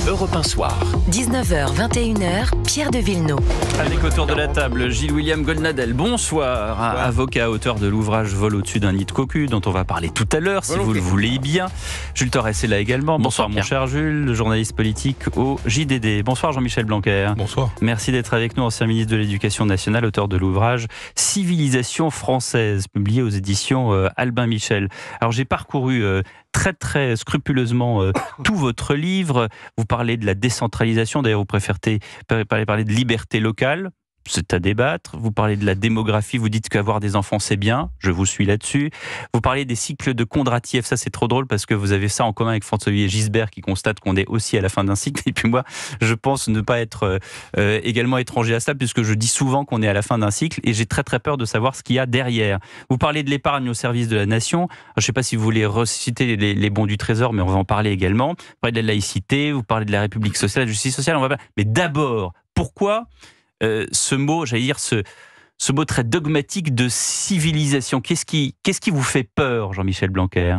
Europe 1 Soir. 19h, 21h, Pierre de Villeneuve. Avec autour de la table, Gilles-William Goldnadel. Bonsoir, avocat, auteur de l'ouvrage Vol au-dessus d'un nid de cocu, dont on va parler tout à l'heure, si vous le voulez bien. Jules Torres est là également. Bonsoir mon cher Jules, journaliste politique au JDD. Bonsoir Jean-Michel Blanquer. Bonsoir. Merci d'être avec nous, ancien ministre de l'Éducation nationale, auteur de l'ouvrage Civilisation française, publié aux éditions Albin Michel. Alors j'ai parcouru très scrupuleusement tout votre livre. Vous parlez de la décentralisation, d'ailleurs vous préférez parler de liberté locale. C'est à débattre. Vous parlez de la démographie, vous dites qu'avoir des enfants c'est bien, je vous suis là-dessus. Vous parlez des cycles de Kondratiev, ça c'est trop drôle parce que vous avez ça en commun avec François-Xavier Gisbert qui constate qu'on est aussi à la fin d'un cycle. Et puis moi, je pense ne pas être également étranger à cela puisque je dis souvent qu'on est à la fin d'un cycle et j'ai très peur de savoir ce qu'il y a derrière. Vous parlez de l'épargne au service de la nation. Je ne sais pas si vous voulez reciter les bons du Trésor, mais on va en parler également. Vous parlez de la laïcité, vous parlez de la République sociale, de la justice sociale. Mais d'abord, pourquoi ce mot, j'allais dire, ce mot très dogmatique de civilisation, qu'est-ce qui vous fait peur, Jean-Michel Blanquer ?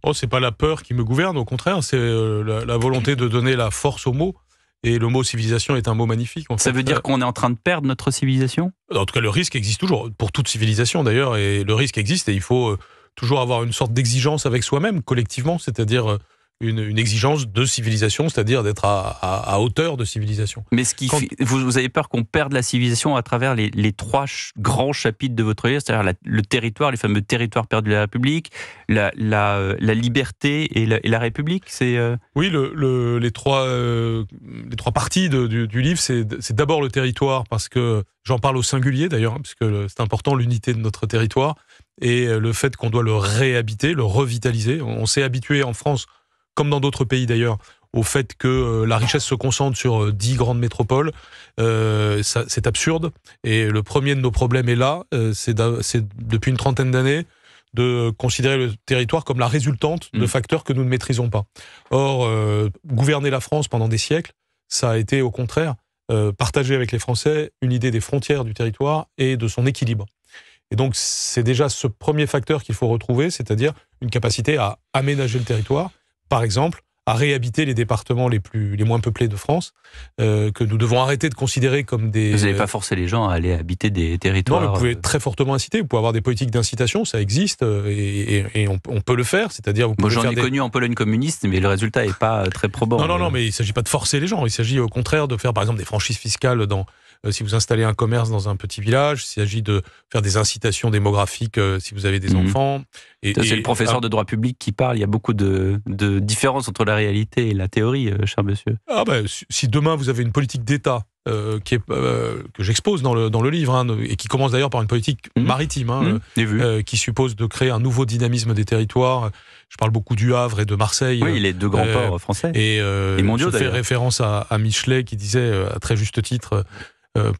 Oh, c'est pas la peur qui me gouverne, au contraire, c'est la volonté de donner la force au mot. Et le mot civilisation est un mot magnifique. Ça veut dire qu'on est en train de perdre notre civilisation ? En tout cas, le risque existe toujours, pour toute civilisation d'ailleurs, et le risque existe, et il faut toujours avoir une sorte d'exigence avec soi-même, collectivement, c'est-à-dire une exigence de civilisation, c'est-à-dire d'être à hauteur de civilisation. Mais vous avez peur qu'on perde la civilisation à travers les trois grands chapitres de votre livre, c'est-à-dire le territoire, les fameux territoires perdus de la République, la liberté et la République, c'est... Oui, les trois parties du livre, c'est d'abord le territoire, parce que j'en parle au singulier d'ailleurs, parce que c'est important, l'unité de notre territoire, et le fait qu'on doit le réhabiter, le revitaliser. On s'est habitué en France, comme dans d'autres pays d'ailleurs, au fait que la richesse se concentre sur 10 grandes métropoles. C'est absurde. Et le premier de nos problèmes est là. C'est depuis une trentaine d'années de considérer le territoire comme la résultante de facteurs que nous ne maîtrisons pas. Or, gouverner la France pendant des siècles, ça a été au contraire partager avec les Français une idée des frontières du territoire et de son équilibre. Et donc, c'est déjà ce premier facteur qu'il faut retrouver, c'est-à-dire une capacité à aménager le territoire, par exemple, à réhabiter les départements les moins peuplés de France, que nous devons arrêter de considérer comme des... Vous n'avez pas forcé les gens à aller habiter des territoires... Non, mais vous pouvez très fortement inciter, vous pouvez avoir des politiques d'incitation, ça existe, et on peut le faire, c'est-à-dire... J'en ai connu en Pologne communiste, mais le résultat n'est pas très probant. Non, mais il ne s'agit pas de forcer les gens, il s'agit au contraire de faire, par exemple, des franchises fiscales si vous installez un commerce dans un petit village, il s'agit de faire des incitations démographiques si vous avez des enfants. C'est le professeur de droit public qui parle, il y a beaucoup de différences entre la réalité et la théorie, cher monsieur. Si demain vous avez une politique d'État que j'expose dans le livre, et qui commence d'ailleurs par une politique maritime, qui suppose de créer un nouveau dynamisme des territoires. Je parle beaucoup du Havre et de Marseille. Oui, les deux grands ports français. Et mondiaux, je fais référence à Michelet qui disait, à très juste titre,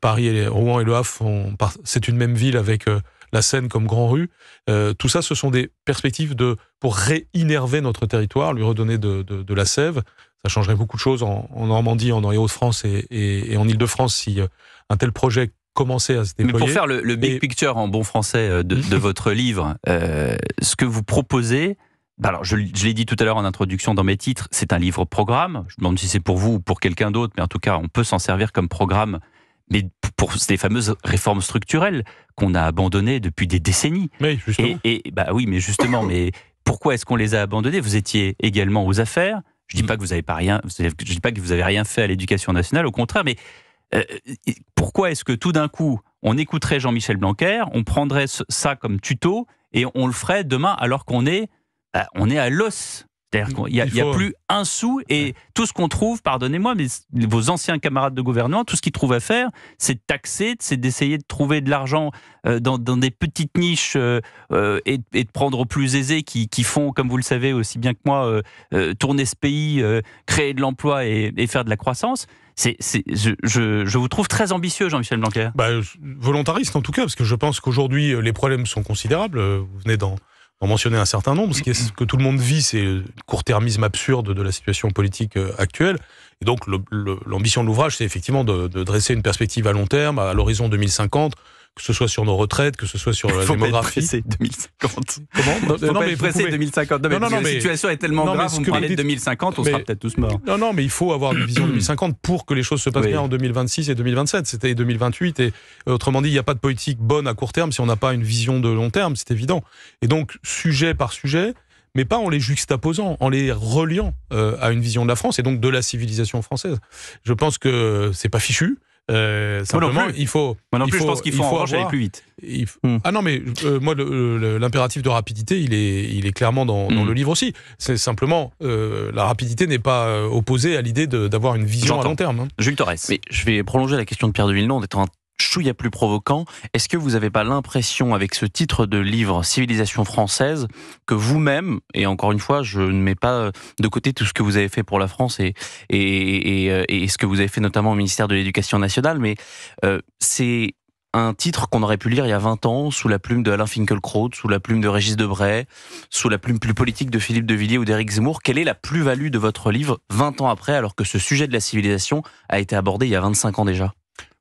Paris, Rouen et Le Havre, c'est une même ville avec la Seine comme grand rue. Tout ça, ce sont des perspectives pour réinnerver notre territoire, lui redonner de la sève. Ça changerait beaucoup de choses en Normandie, en Hauts-de-France et en Île-de-France si un tel projet commençait à se déployer. Mais pour faire le big picture en bon français de votre livre, ce que vous proposez... Alors, je l'ai dit tout à l'heure en introduction dans mes titres, c'est un livre-programme. Je me demande si c'est pour vous ou pour quelqu'un d'autre, mais en tout cas, on peut s'en servir comme programme. Mais pour ces fameuses réformes structurelles qu'on a abandonnées depuis des décennies. Oui, justement. Oui, mais justement, mais pourquoi est-ce qu'on les a abandonnées ? Vous étiez également aux affaires. Je dis pas que vous avez dis pas que vous avez rien fait à l'éducation nationale, au contraire, mais pourquoi est-ce que tout d'un coup, on écouterait Jean-Michel Blanquer, on prendrait ça comme tuto et on le ferait demain alors qu'on est à l'os? C'est-à-dire qu'il n'y a plus un sou et tout ce qu'on trouve, pardonnez-moi, mais vos anciens camarades de gouvernement, tout ce qu'ils trouvent à faire, c'est de taxer, c'est d'essayer de trouver de l'argent dans des petites niches et de prendre aux plus aisés qui font, comme vous le savez aussi bien que moi, tourner ce pays, créer de l'emploi et faire de la croissance. Je vous trouve très ambitieux, Jean-Michel Blanquer. Volontariste en tout cas, parce que je pense qu'aujourd'hui, les problèmes sont considérables. Vous venez d'en mentionner un certain nombre. Ce que tout le monde vit, c'est le court-termisme absurde de la situation politique actuelle. Et donc, l'ambition de l'ouvrage, c'est effectivement de dresser une perspective à long terme, à l'horizon 2050, que ce soit sur nos retraites, que ce soit sur la démographie. Faut pas être pressé 2050. Comment? Faut pas être pressé 2050. La situation est tellement grave, vous me parlez de 2050, on sera peut-être tous morts. Non, mais il faut avoir une vision 2050 pour que les choses se passent bien en 2026 et 2027. C'était 2028 et autrement dit, il n'y a pas de politique bonne à court terme si on n'a pas une vision de long terme, c'est évident. Et donc, sujet par sujet, mais pas en les juxtaposant, en les reliant à une vision de la France et donc de la civilisation française. Je pense que c'est pas fichu. Simplement, il faut. Moi non plus, je pense qu'il faut en revanche aller plus vite. Ah non, mais moi, l'impératif de rapidité, il est clairement dans le livre aussi. C'est simplement, la rapidité n'est pas opposée à l'idée d'avoir une vision à long terme. Hein. Jules Torres. Mais je vais prolonger la question de Pierre de Villeneuve en étant un chouïa plus provoquant. Est-ce que vous n'avez pas l'impression, avec ce titre de livre, Civilisation française, que vous-même, et encore une fois, je ne mets pas de côté tout ce que vous avez fait pour la France et ce que vous avez fait notamment au ministère de l'Éducation nationale, mais c'est un titre qu'on aurait pu lire il y a 20 ans, sous la plume de Alain Finkielkraut, sous la plume de Régis Debray, sous la plume plus politique de Philippe de Villiers ou d'Éric Zemmour. Quelle est la plus-value de votre livre 20 ans après, alors que ce sujet de la civilisation a été abordé il y a 25 ans déjà ?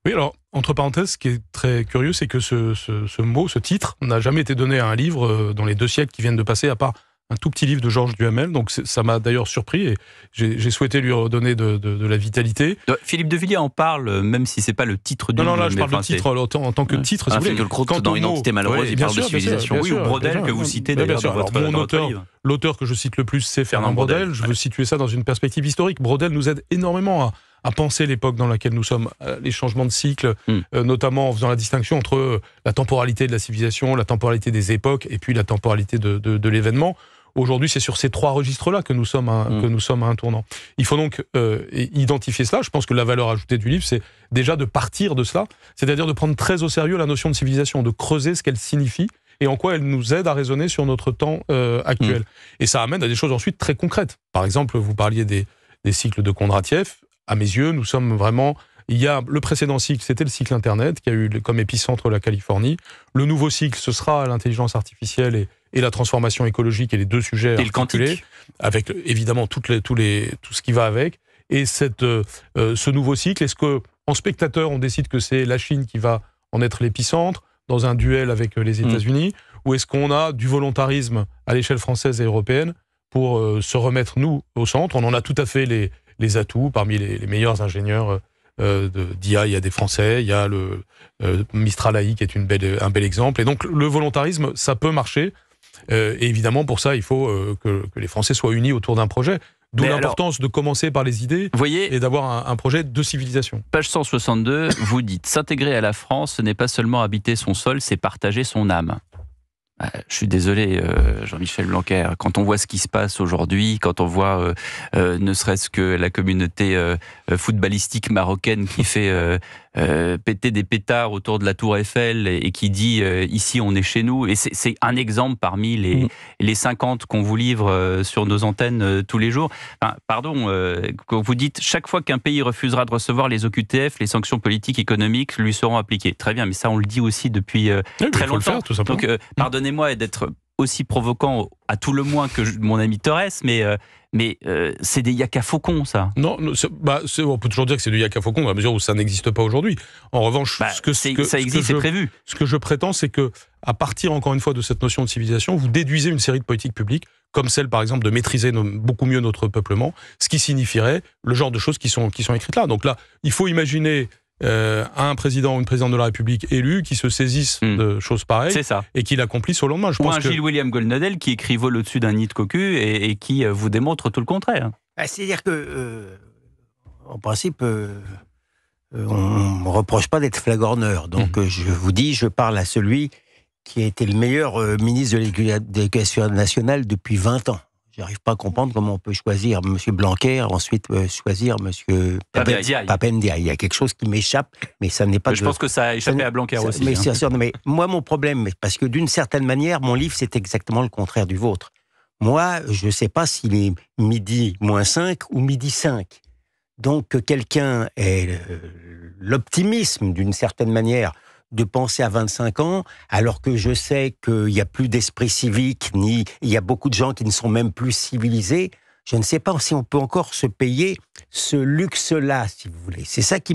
Oui, alors, entre parenthèses, ce qui est très curieux, c'est que ce mot, ce titre, n'a jamais été donné à un livre dans les 2 siècles qui viennent de passer, à part un tout petit livre de Georges Duhamel. Donc ça m'a d'ailleurs surpris et j'ai souhaité lui redonner de la vitalité. Philippe de Villiers en parle, même si c'est pas le titre du livre. Non, là, je parle de titre en tant que titre. Si vous voulez. Dans Identité malheureuse, il parle de civilisation. Oui, ou Brodel, que vous citez d'ailleurs dans votre livre. L'auteur que je cite le plus, c'est Fernand Braudel. Je veux situer ça dans une perspective historique. Braudel nous aide énormément à penser l'époque dans laquelle nous sommes, les changements de cycle, notamment en faisant la distinction entre la temporalité de la civilisation, la temporalité des époques, et puis la temporalité de l'événement. Aujourd'hui, c'est sur ces 3 registres-là que nous sommes à un tournant. Il faut donc identifier cela. Je pense que la valeur ajoutée du livre, c'est déjà de partir de cela, c'est-à-dire de prendre très au sérieux la notion de civilisation, de creuser ce qu'elle signifie et en quoi elle nous aide à raisonner sur notre temps actuel. Et ça amène à des choses ensuite très concrètes. Par exemple, vous parliez des cycles de Kondratiev. À mes yeux, nous sommes vraiment... Il y a le précédent cycle, c'était le cycle Internet, qui a eu comme épicentre la Californie. Le nouveau cycle, ce sera l'intelligence artificielle et la transformation écologique, et les 2 sujets articulés, avec évidemment tout ce qui va avec. Et ce nouveau cycle, est-ce que en spectateur, on décide que c'est la Chine qui va en être l'épicentre, dans un duel avec les États-Unis, ou est-ce qu'on a du volontarisme à l'échelle française et européenne pour se remettre, nous, au centre? On en a tout à fait les atouts, parmi les meilleurs ingénieurs d'IA, il y a des Français, il y a le Mistral AI qui est un bel exemple. Et donc le volontarisme, ça peut marcher. Et évidemment, pour ça, il faut que les Français soient unis autour d'un projet. D'où l'importance de commencer par les idées et d'avoir un projet de civilisation. Page 162, vous dites « S'intégrer à la France, ce n'est pas seulement habiter son sol, c'est partager son âme ». Je suis désolé, Jean-Michel Blanquer, quand on voit ce qui se passe aujourd'hui, quand on voit ne serait-ce que la communauté footballistique marocaine qui fait péter des pétards autour de la Tour Eiffel et qui dit ici on est chez nous, et c'est un exemple parmi les 50 qu'on vous livre sur nos antennes tous les jours. Enfin, pardon, quand vous dites chaque fois qu'un pays refusera de recevoir les OQTF, les sanctions politiques économiques lui seront appliquées. Très bien, mais ça on le dit aussi depuis très longtemps. Faire, tout simplement. Donc pardonnez-moi d'être aussi provoquant à tout le moins que mon ami Torres, mais c'est des yaka faucons, ça. Non, on peut toujours dire que c'est du yaka faucon à mesure où ça n'existe pas aujourd'hui. En revanche, ça existe, c'est prévu. Ce que je prétends, c'est que à partir encore une fois de cette notion de civilisation, vous déduisez une série de politiques publiques, comme celle par exemple de maîtriser beaucoup mieux notre peuplement, ce qui signifierait le genre de choses qui sont écrites là. Donc là, il faut imaginer un président ou une présidente de la République élu qui se saisissent de choses pareilles et qui l'accomplissent au lendemain. Ou un Gilles William Goldnadel qui écrit vol au-dessus d'un nid de cocu et qui vous démontre tout le contraire. C'est-à-dire que, en principe, on ne me reproche pas d'être flagorneur. Donc je vous dis, je parle à celui qui a été le meilleur ministre de l'Éducation nationale depuis 20 ans. J'arrive pas à comprendre comment on peut choisir M. Blanquer, ensuite choisir M. Papendiaï. Il y a quelque chose qui m'échappe, mais ça n'est pas... Je pense que ça a échappé à Blanquer aussi. Mais c'est sûr, mais moi, mon problème, parce que d'une certaine manière, mon livre, c'est exactement le contraire du vôtre. Moi, je ne sais pas s'il est midi moins 5 ou midi 5. Donc, que quelqu'un ait l'optimisme, d'une certaine manière, de penser à 25 ans, alors que je sais qu'il n'y a plus d'esprit civique, il y a beaucoup de gens qui ne sont même plus civilisés. Je ne sais pas si on peut encore se payer ce luxe-là, si vous voulez. C'est ça qui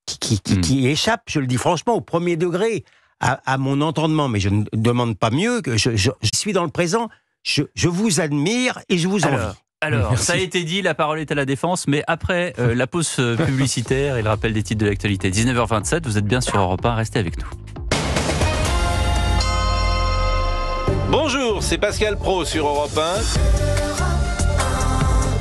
qui échappe, je le dis franchement, au premier degré, à mon entendement. Mais je ne demande pas mieux, que je suis dans le présent, je vous admire et je vous envie. Alors, Merci. ça a été dit, la parole est à la défense, mais après la pause publicitaire et le rappel des titres de l'actualité. 19h27, vous êtes bien sur Europe 1, restez avec nous. Bonjour, c'est Pascal Praud sur Europe 1.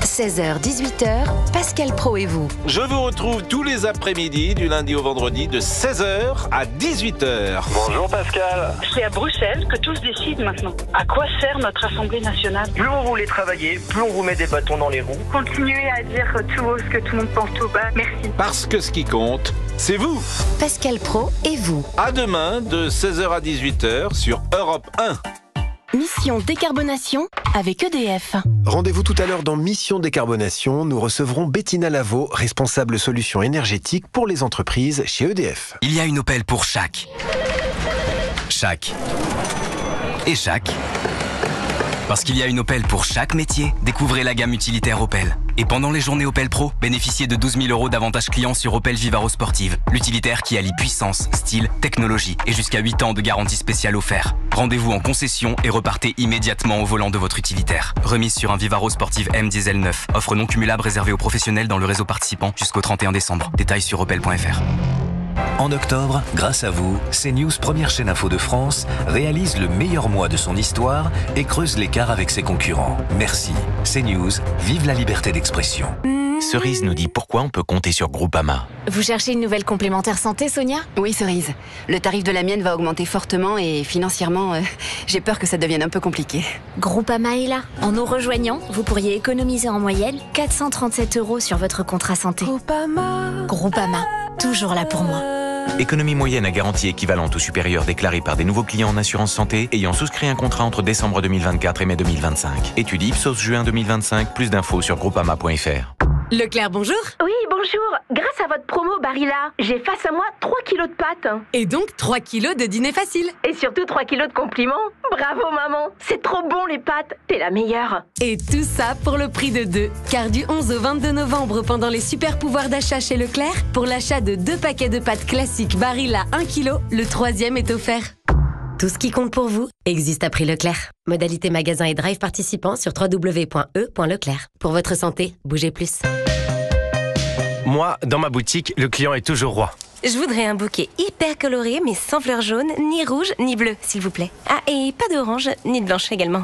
16h-18h, Pascal Praud et vous. Je vous retrouve tous les après-midi, du lundi au vendredi, de 16h à 18h. Bonjour Pascal. C'est à Bruxelles que tout se décide maintenant. À quoi sert notre Assemblée nationale? Plus vous voulez travailler, plus on vous met des bâtons dans les roues. Continuez à dire tout haut ce que tout le monde pense tout bas. Merci. Parce que ce qui compte, c'est vous. Pascal Praud et vous. À demain, de 16h à 18h sur Europe 1. Mission décarbonation avec EDF. Rendez-vous tout à l'heure dans Mission Décarbonation. Nous recevrons Bettina Lavaux, responsable solutions énergétiques pour les entreprises chez EDF. Il y a une Opel pour chaque. Et chaque. Parce qu'il y a une Opel pour chaque métier, découvrez la gamme utilitaire Opel. Et pendant les journées Opel Pro, bénéficiez de 12 000 € d'avantages clients sur Opel Vivaro Sportive. L'utilitaire qui allie puissance, style, technologie et jusqu'à 8 ans de garantie spéciale offert. Rendez-vous en concession et repartez immédiatement au volant de votre utilitaire. Remise sur un Vivaro Sportive M Diesel 9. Offre non cumulable réservée aux professionnels dans le réseau participant jusqu'au 31 décembre. Détails sur opel.fr. En octobre, grâce à vous, CNews, première chaîne info de France, réalise le meilleur mois de son histoire et creuse l'écart avec ses concurrents. Merci. CNews, vive la liberté d'expression. Cerise nous dit pourquoi on peut compter sur Groupama. Vous cherchez une nouvelle complémentaire santé, Sonia? Oui, Cerise. Le tarif de la mienne va augmenter fortement et financièrement, j'ai peur que ça devienne un peu compliqué. Groupama est là. En nous rejoignant, vous pourriez économiser en moyenne 437 € sur votre contrat santé. Groupama, toujours là pour moi. Économie moyenne à garantie équivalente ou supérieure déclarée par des nouveaux clients en assurance santé ayant souscrit un contrat entre décembre 2024 et mai 2025. Étude Ipsos juin 2025, plus d'infos sur groupama.fr. Leclerc, bonjour. Oui, bonjour. Grâce à votre promo Barilla, j'ai face à moi 3 kilos de pâtes. Et donc 3 kilos de dîner facile. Et surtout 3 kilos de compliments. Bravo maman, c'est trop bon les pâtes, t'es la meilleure. Et tout ça pour le prix de 2. Car du 11 au 22 novembre, pendant les super pouvoirs d'achat chez Leclerc, pour l'achat de 2 paquets de pâtes classiques Barilla 1 kg, le 3e est offert. Tout ce qui compte pour vous existe à prix Leclerc. Modalité magasin et drive participants sur www.e.leclerc. Pour votre santé, bougez plus. Moi, dans ma boutique, le client est toujours roi. Je voudrais un bouquet hyper coloré, mais sans fleurs jaunes, ni rouges, ni bleues, s'il vous plaît. Ah, et pas d'orange, ni de blanche également.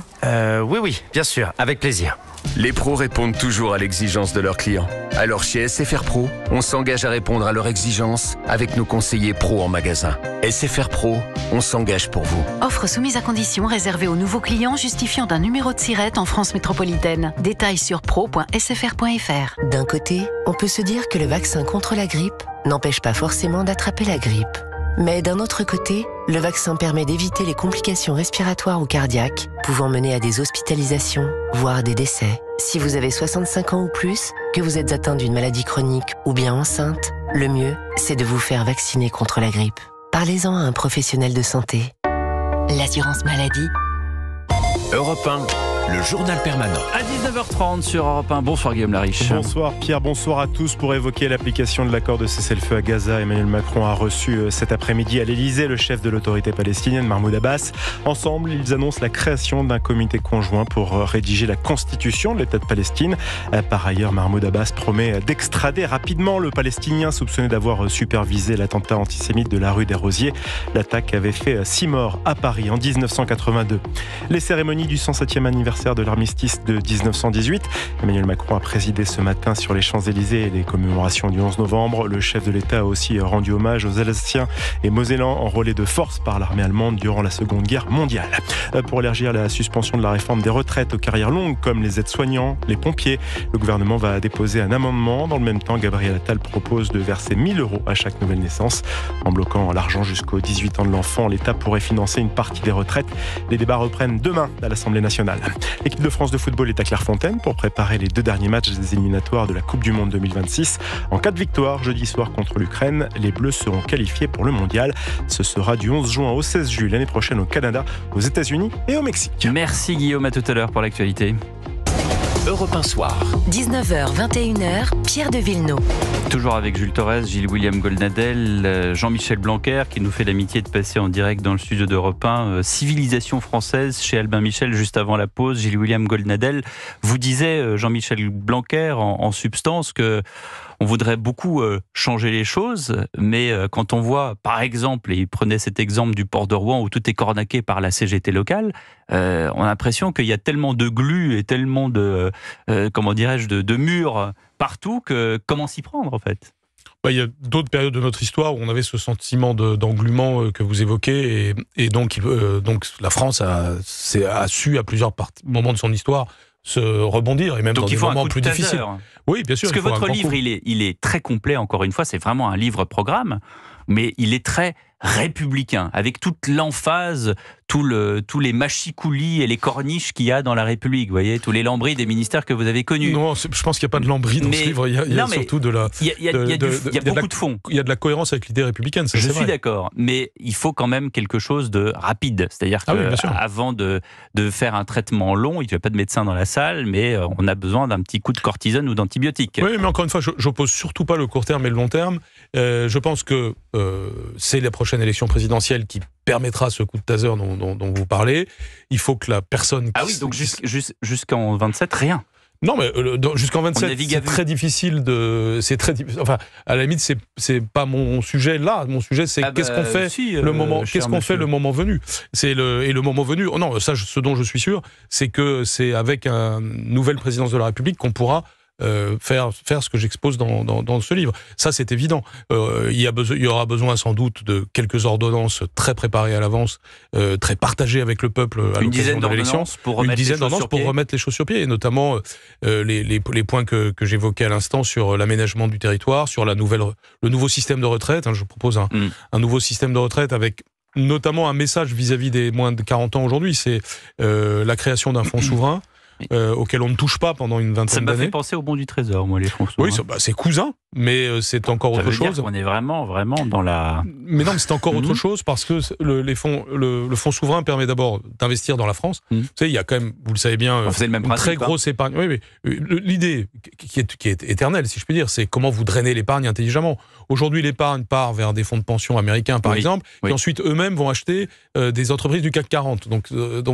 Oui, bien sûr, avec plaisir. Les pros répondent toujours à l'exigence de leurs clients. Alors chez SFR Pro, on s'engage à répondre à leurs exigences avec nos conseillers pro en magasin. SFR Pro, on s'engage pour vous. Offre soumise à condition réservée aux nouveaux clients justifiant d'un numéro de SIRET en France métropolitaine. Détails sur pro.sfr.fr. D'un côté, on peut se dire que le vaccin contre la grippe n'empêche pas forcément d'attraper la grippe. Mais d'un autre côté, le vaccin permet d'éviter les complications respiratoires ou cardiaques, pouvant mener à des hospitalisations, voire des décès. Si vous avez 65 ans ou plus, que vous êtes atteint d'une maladie chronique ou bien enceinte, le mieux, c'est de vous faire vacciner contre la grippe. Parlez-en à un professionnel de santé. L'assurance maladie. Europe 1, le journal permanent. À 19h30 sur Europe 1. Bonsoir Guillaume Lariche. Bonsoir Pierre, bonsoir à tous. Pour évoquer l'application de l'accord de cessez-le-feu à Gaza, Emmanuel Macron a reçu cet après-midi à l'Elysée le chef de l'autorité palestinienne, Mahmoud Abbas. Ensemble, ils annoncent la création d'un comité conjoint pour rédiger la constitution de l'État de Palestine. Par ailleurs, Mahmoud Abbas promet d'extrader rapidement le Palestinien soupçonné d'avoir supervisé l'attentat antisémite de la rue des Rosiers. L'attaque avait fait 6 morts à Paris en 1982. Les cérémonies du 107e anniversaire de l'armistice de 1918. Emmanuel Macron a présidé ce matin sur les Champs-Élysées les commémorations du 11 novembre. Le chef de l'État a aussi rendu hommage aux Alsaciens et Mosellans enrôlés de force par l'armée allemande durant la Seconde Guerre mondiale. Pour élargir la suspension de la réforme des retraites aux carrières longues comme les aides-soignants, les pompiers, le gouvernement va déposer un amendement. Dans le même temps, Gabriel Attal propose de verser 1 000 € à chaque nouvelle naissance. En bloquant l'argent jusqu'aux 18 ans de l'enfant, l'État pourrait financer une partie des retraites. Les débats reprennent demain à l'Assemblée nationale. L'équipe de France de football est à Clairefontaine pour préparer les 2 derniers matchs des éliminatoires de la Coupe du Monde 2026. En cas de victoire, jeudi soir contre l'Ukraine, les Bleus seront qualifiés pour le mondial. Ce sera du 11 juin au 16 juillet l'année prochaine au Canada, aux États-Unis et au Mexique. Merci Guillaume, à tout à l'heure pour l'actualité. Europe 1 Soir. 19h, 21h, Pierre de Villeneuve. Toujours avec Jules Torres, Gilles-William Goldnadel, Jean-Michel Blanquer qui nous fait l'amitié de passer en direct dans le studio d'Europe 1. Civilisation française chez Albin Michel juste avant la pause. Gilles-William Goldnadel vous disait, Jean-Michel Blanquer, en substance que on voudrait beaucoup changer les choses, mais quand on voit, par exemple, et il prenait cet exemple du port de Rouen où tout est cornaqué par la CGT locale, on a l'impression qu'il y a tellement de glu et tellement de, de murs partout que comment s'y prendre en fait ? Il y a d'autres périodes de notre histoire où on avait ce sentiment d'englument que vous évoquez, et donc la France a su à plusieurs moments de son histoire se rebondir, et même donc dans des moments plus difficiles. Oui, bien sûr. Parce que votre livre, il est très complet, encore une fois, c'est vraiment un livre-programme, mais il est très républicain, avec toute l'emphase, tous les machicoulis et les corniches qu'il y a dans la République, vous voyez, tous les lambris des ministères que vous avez connus. Non, je pense qu'il n'y a pas de lambris dans ce livre, il y a surtout de la... Il y a beaucoup de fond. Il y a de la cohérence avec l'idée républicaine, ça, je suis d'accord, mais il faut quand même quelque chose de rapide, c'est-à-dire qu'avant de faire un traitement long, il n'y a pas de médecin dans la salle, mais on a besoin d'un petit coup de cortisone ou d'antibiotiques. Oui, mais encore une fois, j'oppose surtout pas le court terme et le long terme. Je pense que c'est la prochaine élection présidentielle qui permettra ce coup de taser dont vous parlez. Il faut que la personne... Ah oui, donc jusqu'en 27, rien. Non, mais jusqu'en 27, c'est très difficile de... Enfin, à la limite, c'est pas mon sujet là. Mon sujet, c'est qu'est-ce qu'on fait le moment venu. Le moment venu... Non, ça, ce dont je suis sûr, c'est que c'est avec une nouvelle présidence de la République qu'on pourra faire ce que j'expose dans ce livre. Ça, c'est évident. Il y aura besoin sans doute de quelques ordonnances très préparées à l'avance, très partagées avec le peuple à l'occasion de l'élection. Une dizaine d'ordonnances pour remettre les choses sur pied, et notamment les points que j'évoquais à l'instant sur l'aménagement du territoire, sur le nouveau système de retraite. Je propose un nouveau système de retraite avec notamment un message vis-à-vis des moins de 40 ans aujourd'hui. C'est la création d'un fonds souverain auquel on ne touche pas pendant une vingtaine d'années. Ça m'a fait penser au bon du Trésor, moi, les fonds souverains. Oui, c'est cousin, mais c'est encore autre chose. Ça veut dire qu'on est vraiment dans la... Mais non, mais c'est encore autre chose, parce que le fonds souverain permet d'abord d'investir dans la France. Vous savez, il y a quand même, vous le savez bien, une très grosse épargne. Oui, l'idée qui est éternelle, si je puis dire, c'est comment vous drainez l'épargne intelligemment. Aujourd'hui, l'épargne part vers des fonds de pension américains, par exemple, et ensuite eux-mêmes vont acheter des entreprises du CAC 40. Donc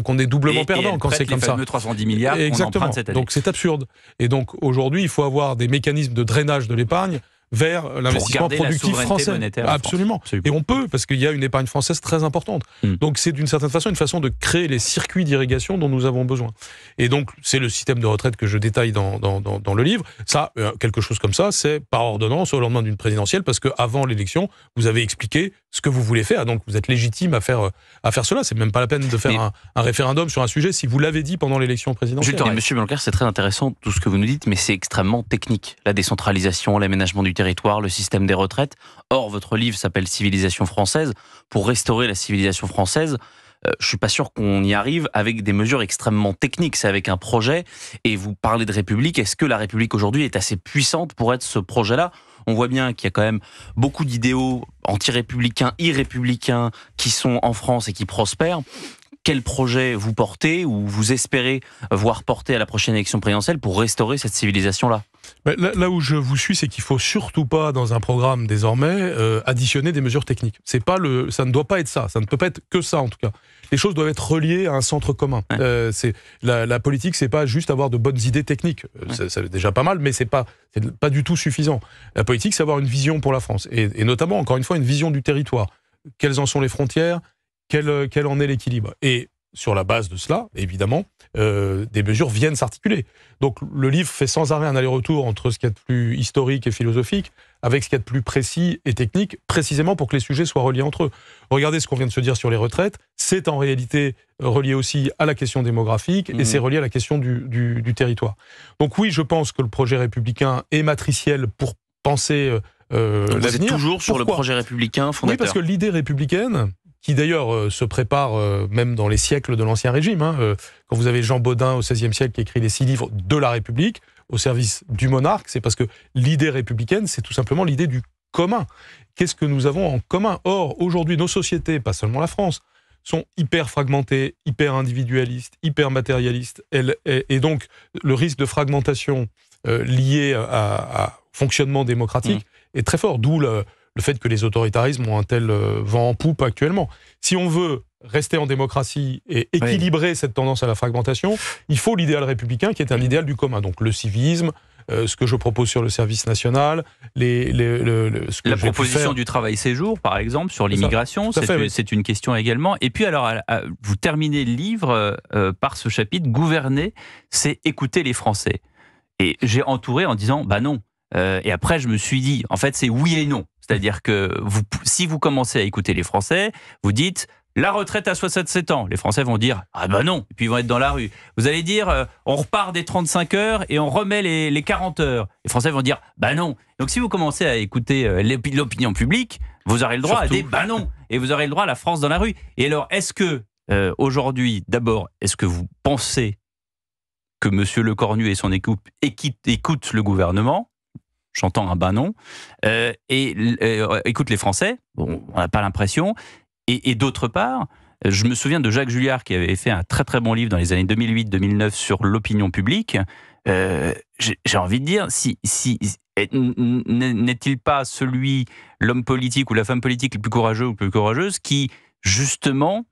on est doublement perdant quand c'est comme ça. 310 milliards. Exactement. Donc c'est absurde. Et donc aujourd'hui, il faut avoir des mécanismes de drainage de l'épargne vers l'investissement productif français. Absolument. Et on peut, parce qu'il y a une épargne française très importante. Donc c'est d'une certaine façon une façon de créer les circuits d'irrigation dont nous avons besoin. Et donc c'est le système de retraite que je détaille dans le livre. Ça, quelque chose comme ça, c'est par ordonnance au lendemain d'une présidentielle, parce qu'avant l'élection, vous avez expliqué ce que vous voulez faire. Donc vous êtes légitime à faire cela. C'est même pas la peine de faire un référendum sur un sujet si vous l'avez dit pendant l'élection présidentielle. Monsieur Blanquer, c'est très intéressant tout ce que vous nous dites, mais c'est extrêmement technique. La décentralisation, l'aménagement du territoire, le système des retraites. Or, votre livre s'appelle Civilisation française. Pour restaurer la civilisation française, je suis pas sûr qu'on y arrive avec des mesures extrêmement techniques. C'est avec un projet. Et vous parlez de République. Est-ce que la République aujourd'hui est assez puissante pour être ce projet-là ? On voit bien qu'il y a quand même beaucoup d'idéaux anti-républicains, irrépublicains qui sont en France et qui prospèrent. Quel projet vous portez ou vous espérez voir porter à la prochaine élection présidentielle pour restaurer cette civilisation-là ? Là où je vous suis, c'est qu'il faut surtout pas, dans un programme désormais, additionner des mesures techniques. Ça ne doit pas être ça. Ça ne peut pas être que ça, en tout cas. Les choses doivent être reliées à un centre commun. La politique, c'est pas juste avoir de bonnes idées techniques. C'est déjà pas mal, mais c'est pas du tout suffisant. La politique, c'est avoir une vision pour la France. Et notamment, encore une fois, une vision du territoire. Quelles en sont les frontières ? Quel en est l'équilibre ? Et sur la base de cela, évidemment, des mesures viennent s'articuler. Donc le livre fait sans arrêt un aller-retour entre ce qu'il y a de plus historique et philosophique avec ce qu'il y a de plus précis et technique, précisément pour que les sujets soient reliés entre eux. Regardez ce qu'on vient de se dire sur les retraites, c'est en réalité relié aussi à la question démographique et c'est relié à la question du territoire. Donc oui, je pense que le projet républicain est matriciel pour penser l'avenir. Vous êtes toujours sur le projet républicain fondateur. Oui, parce que l'idée républicaine, qui d'ailleurs se prépare même dans les siècles de l'Ancien Régime. Quand vous avez Jean Bodin au XVIe siècle qui écrit les 6 livres de la République au service du monarque, c'est parce que l'idée républicaine, c'est tout simplement l'idée du commun. Qu'est-ce que nous avons en commun ? Or, aujourd'hui, nos sociétés, pas seulement la France, sont hyper fragmentées, hyper individualistes, hyper matérialistes. Et donc, le risque de fragmentation lié au fonctionnement démocratique est très fort, d'où le fait que les autoritarismes ont un tel vent en poupe actuellement. Si on veut rester en démocratie et équilibrer cette tendance à la fragmentation, il faut l'idéal républicain qui est un idéal du commun. Donc le civisme, ce que je propose sur le service national, la proposition du travail-séjour, par exemple, sur l'immigration, c'est une question également. Et puis alors, vous terminez le livre par ce chapitre, gouverner, c'est écouter les Français. Et j'ai entouré en disant, bah non. Et après, je me suis dit, en fait, c'est oui et non. C'est-à-dire que si vous commencez à écouter les Français, vous dites, la retraite à 67 ans. Les Français vont dire, ah ben non, et puis ils vont être dans la rue. Vous allez dire, on repart des 35 heures et on remet les 40 heures. Les Français vont dire, bah non. Donc si vous commencez à écouter l'opinion publique, vous aurez le droit à des bah non. Et vous aurez le droit à la France dans la rue. Et alors, est-ce que, aujourd'hui, d'abord, est-ce que vous pensez que M. Lecornu et son équipe écoutent le gouvernement ? J'entends un bah non. Écoute les Français, bon, on n'a pas l'impression. Et d'autre part, je me souviens de Jacques Julliard qui avait fait un très très bon livre dans les années 2008-2009 sur l'opinion publique. J'ai envie de dire, n'est-il pas l'homme politique ou la femme politique le plus courageux ou la plus courageuse qui, justement,